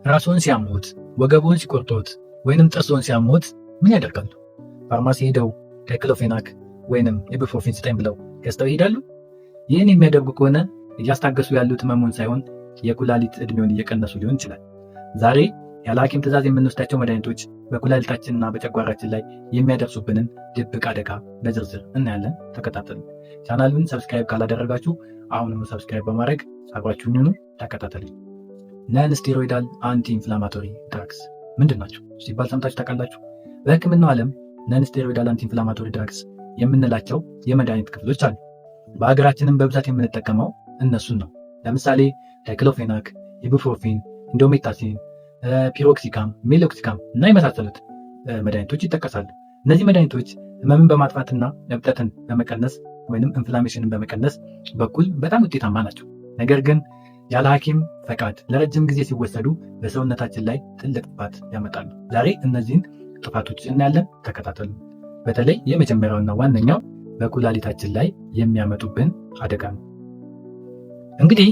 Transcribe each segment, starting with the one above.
ራስዎን ሲያሞት፣ ወገቦን ሲቆርጦት ወይንም ጥርስዎን ሲያሞት ምን ያደርጋሉ? ፋርማሲ ሄደው ዳይክሎፌናክ ወይንም ኢቡፕሮፌን ስጠኝ ብለው ገዝተው ይሄዳሉ? ይህን የሚያደርጉ ከሆነ እያስታገሱ ያሉት ህመሙን ሳይሆን የኩላሊት እድሜውን እየቀነሱ ሊሆን ይችላል። ዛሬ ያለ ሐኪም ትዕዛዝ የምንወስዳቸው መድኃኒቶች በኩላሊታችንና በጨጓራችን ላይ የሚያደርሱብንን ድብቅ አደጋ በዝርዝር እናያለን። ተከታተሉ። ቻናሉን ሰብስክራይብ ካላደረጋችሁ አሁንም ሰብስክራይብ በማድረግ አብራችሁን ሁኑ። ተከታተሉ። ነን ስቴሮይዳል አንቲ ኢንፍላማቶሪ ድራግስ ምንድን ናቸው ሲባል ሰምታችሁ ታውቃላችሁ? በህክምናው ዓለም ነን ስቴሮይዳል አንቲ ኢንፍላማቶሪ ድራግስ የምንላቸው የመድኃኒት ክፍሎች አሉ። በሀገራችንም በብዛት የምንጠቀመው እነሱን ነው። ለምሳሌ ዳይክሎፌናክ፣ ኢቡፕሮፌን፣ ኢንዶሜታሲን፣ ፒሮክሲካም፣ ሜሎክሲካም እና የመሳሰሉት መድኃኒቶች ይጠቀሳሉ። እነዚህ መድኃኒቶች ህመምን በማጥፋትና እብጠትን በመቀነስ ወይም ኢንፍላሜሽንን በመቀነስ በኩል በጣም ውጤታማ ናቸው። ነገር ግን ያለ ሐኪም ፈቃድ ለረጅም ጊዜ ሲወሰዱ በሰውነታችን ላይ ትልቅ ጥፋት ያመጣሉ። ዛሬ እነዚህን ጥፋቶች እናያለን። ተከታተሉ። በተለይ የመጀመሪያውና ዋነኛው በኩላሊታችን ላይ የሚያመጡብን አደጋ ነው። እንግዲህ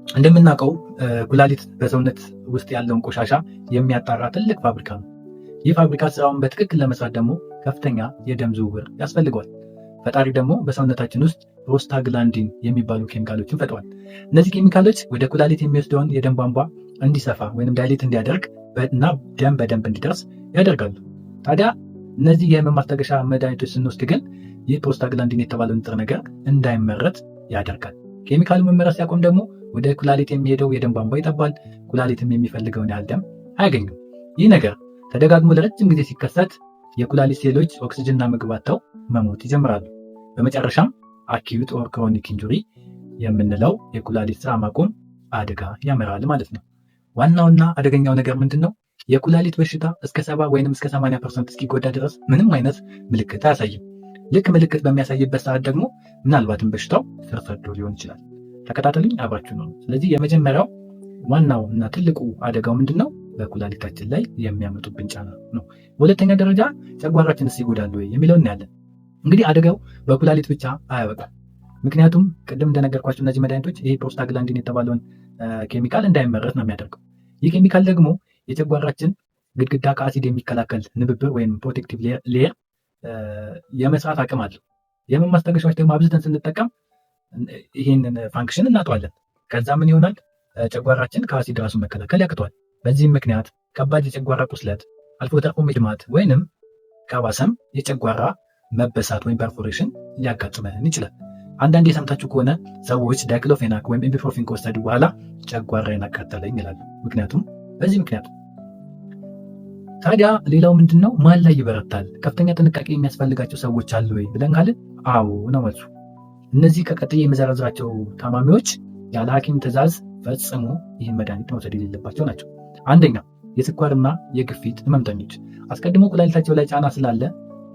እንደምናውቀው ኩላሊት በሰውነት ውስጥ ያለውን ቆሻሻ የሚያጣራ ትልቅ ፋብሪካ ነው። ይህ ፋብሪካ ስራውን በትክክል ለመስራት ደግሞ ከፍተኛ የደም ዝውውር ያስፈልገዋል። ፈጣሪ ደግሞ በሰውነታችን ውስጥ ፕሮስታግላንዲን የሚባሉ ኬሚካሎችን ፈጥሯል። እነዚህ ኬሚካሎች ወደ ኩላሊት የሚወስደውን የደም ቧንቧ እንዲሰፋ ወይም ዳይሌት እንዲያደርግ እና ደም በደንብ እንዲደርስ ያደርጋሉ። ታዲያ እነዚህ የህመም ማስታገሻ መድኃኒቶች ስንወስድ ግን ይህ ፕሮስታግላንዲን የተባለው ንጥረ ነገር እንዳይመረት ያደርጋል። ኬሚካሉ መመረት ሲያቆም ደግሞ ወደ ኩላሊት የሚሄደው የደም ቧንቧ ይጠባል። ኩላሊትም የሚፈልገውን ያህል ደም አያገኙም። ይህ ነገር ተደጋግሞ ለረጅም ጊዜ ሲከሰት የኩላሊት ሴሎች ኦክሲጅንና ምግብ አጥተው መሞት ይጀምራሉ። በመጨረሻም አኪዩት ኦር ክሮኒክ ኢንጁሪ የምንለው የኩላሊት ስራ ማቆም አደጋ ያመራል ማለት ነው። ዋናውና አደገኛው ነገር ምንድን ነው? የኩላሊት በሽታ እስከ 70 ወይም እስከ 80% እስኪጎዳ ድረስ ምንም አይነት ምልክት አያሳይም። ልክ ምልክት በሚያሳይበት ሰዓት ደግሞ ምናልባትም በሽታው ስር ሰዶ ሊሆን ይችላል። ተከታተሉኝ፣ አብራችሁ ነው። ስለዚህ የመጀመሪያው ዋናው እና ትልቁ አደጋው ምንድን ነው? በኩላሊታችን ላይ የሚያመጡብን ጫና ነው። በሁለተኛ ደረጃ ጨጓራችንስ ይጎዳሉ ወይ የሚለውን እናያለን። እንግዲህ አደጋው በኩላሊት ብቻ አያበቃም። ምክንያቱም ቅድም እንደነገርኳቸው እነዚህ መድኃኒቶች ይሄ ፕሮስታግላንዲን የተባለውን ኬሚካል እንዳይመረት ነው የሚያደርገው። ይህ ኬሚካል ደግሞ የጨጓራችን ግድግዳ ከአሲድ የሚከላከል ንብብር ወይም ፕሮቴክቲቭ ሌየር የመስራት አቅም አለው። የህመም ማስታገሻዎች ደግሞ አብዝተን ስንጠቀም ይህንን ፋንክሽን እናጠዋለን። ከዛ ምን ይሆናል? ጨጓራችን ከአሲድ ራሱን መከላከል ያቅተዋል። በዚህም ምክንያት ከባድ የጨጓራ ቁስለት፣ አልፎ ተርፎ መድማት ወይንም ከባሰም የጨጓራ መበሳት ወይም ፐርፎሬሽን ሊያጋጥመን ይችላል። አንዳንዴ የሰምታችሁ ከሆነ ሰዎች ዳይክሎፌናክ ወይም ኢቡፕሮፌን ከወሰዱ በኋላ ጨጓራዬን አቃጠለኝ ይላሉ። ምክንያቱም በዚህ ምክንያት። ታዲያ ሌላው ምንድን ነው? ማን ላይ ይበረታል? ከፍተኛ ጥንቃቄ የሚያስፈልጋቸው ሰዎች አሉ ወይ ብለን ካልን አዎ ነው መልሱ። እነዚህ ከቀጥዬ የመዘረዝራቸው ታማሚዎች ያለ ሐኪም ትዕዛዝ ፈጽሞ ይህን መድኃኒት መውሰድ የሌለባቸው ናቸው። አንደኛ፣ የስኳርና የግፊት ህመምተኞች። አስቀድሞ ኩላሊታቸው ላይ ጫና ስላለ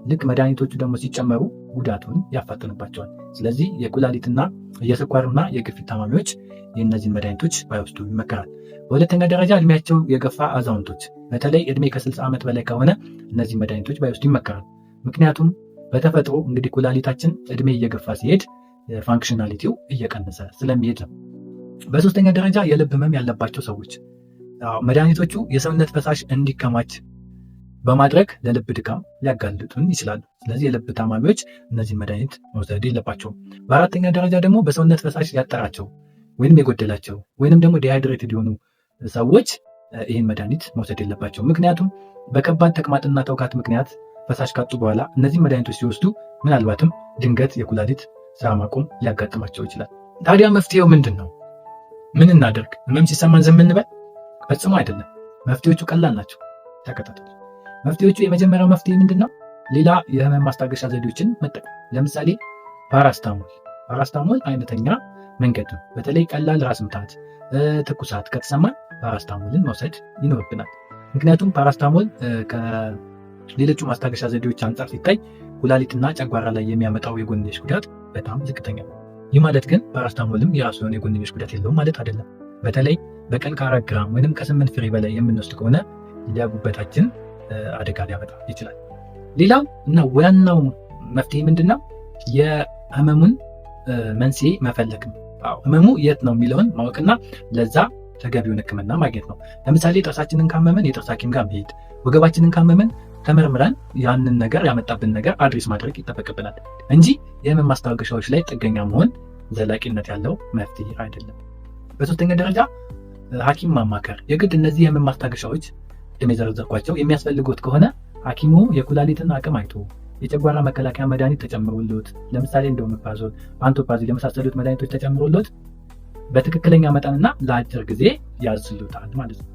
ልክ መድኃኒቶቹ ደግሞ ሲጨመሩ ጉዳቱን ያፋጥኑባቸዋል። ስለዚህ የኩላሊትና የስኳርና የግፊት ታማሚዎች የእነዚህን መድኃኒቶች ባይወስዱ ይመከራል። በሁለተኛ ደረጃ እድሜያቸው የገፋ አዛውንቶች፣ በተለይ እድሜ ከ60 ዓመት በላይ ከሆነ እነዚህ መድኃኒቶች ባይወስዱ ይመከራል። ምክንያቱም በተፈጥሮ እንግዲህ ኩላሊታችን እድሜ እየገፋ ሲሄድ ፋንክሽናሊቲው እየቀነሰ ስለሚሄድ ነው። በሶስተኛ ደረጃ የልብ ህመም ያለባቸው ሰዎች፣ መድኃኒቶቹ የሰውነት ፈሳሽ እንዲከማች በማድረግ ለልብ ድካም ሊያጋልጡን ይችላሉ። ስለዚህ የልብ ታማሚዎች እነዚህ መድኃኒት መውሰድ የለባቸውም። በአራተኛ ደረጃ ደግሞ በሰውነት ፈሳሽ ያጠራቸው ወይንም የጎደላቸው ወይንም ደግሞ ዲሃይድሬትድ የሆኑ ሰዎች ይህን መድኃኒት መውሰድ የለባቸው። ምክንያቱም በከባድ ተቅማጥና ተውካት ምክንያት ፈሳሽ ካጡ በኋላ እነዚህ መድኃኒቶች ሲወስዱ ምናልባትም ድንገት የኩላሊት ስራ ማቆም ሊያጋጥማቸው ይችላል። ታዲያ መፍትሄው ምንድን ነው? ምን እናደርግ? ህመም ሲሰማን ዝም እንበል? ፈጽሞ አይደለም። መፍትሄዎቹ ቀላል ናቸው። ተከታተሉ። መፍትሄዎቹ የመጀመሪያው መፍትሄ ምንድን ነው? ሌላ የህመም ማስታገሻ ዘዴዎችን መጠቀም። ለምሳሌ ፓራስታሞል አይነተኛ መንገድ ነው። በተለይ ቀላል ራስ ምታት፣ ትኩሳት ከተሰማን ፓራስታሞልን መውሰድ ይኖርብናል። ምክንያቱም ፓራስታሞል ከሌሎቹ ማስታገሻ ዘዴዎች አንጻር ሲታይ ኩላሊትና ጨጓራ ላይ የሚያመጣው የጎንዮሽ ጉዳት በጣም ዝቅተኛ ነው። ይህ ማለት ግን ፓራስታሞልም የራሱ የሆነ የጎንዮሽ ጉዳት የለውም ማለት አይደለም። በተለይ በቀን ከ4 ግራም ወይም ከ8 ፍሬ በላይ የምንወስድ ከሆነ ለጉበታችን አደጋ ሊያመጣ ይችላል። ሌላው እና ዋናው መፍትሄ ምንድነው? የህመሙን መንስኤ መፈለግ ነው። ህመሙ የት ነው የሚለውን ማወቅና ለዛ ተገቢውን ሕክምና ማግኘት ነው። ለምሳሌ ጥርሳችንን ካመመን የጥርስ ሐኪም ጋር መሄድ፣ ወገባችንን ካመመን ተመርምረን ያንን ነገር ያመጣብን ነገር አድሬስ ማድረግ ይጠበቅብናል እንጂ የህመም ማስታገሻዎች ላይ ጥገኛ መሆን ዘላቂነት ያለው መፍትሄ አይደለም። በሶስተኛ ደረጃ ሐኪም ማማከር። የግድ እነዚህ የህመም ማስታገሻዎች የዘረዘርኳቸው የሚያስፈልጉት ከሆነ ሐኪሙ የኩላሊትን አቅም አይቶ የጨጓራ መከላከያ መድኃኒት ተጨምሮሎት፣ ለምሳሌ እንደ ኦሜፕራዞል፣ ፓንቶፕራዚል የመሳሰሉት መድኃኒቶች ተጨምሮሎት በትክክለኛ መጠንና ለአጭር ጊዜ ያዝሉታል ማለት ነው።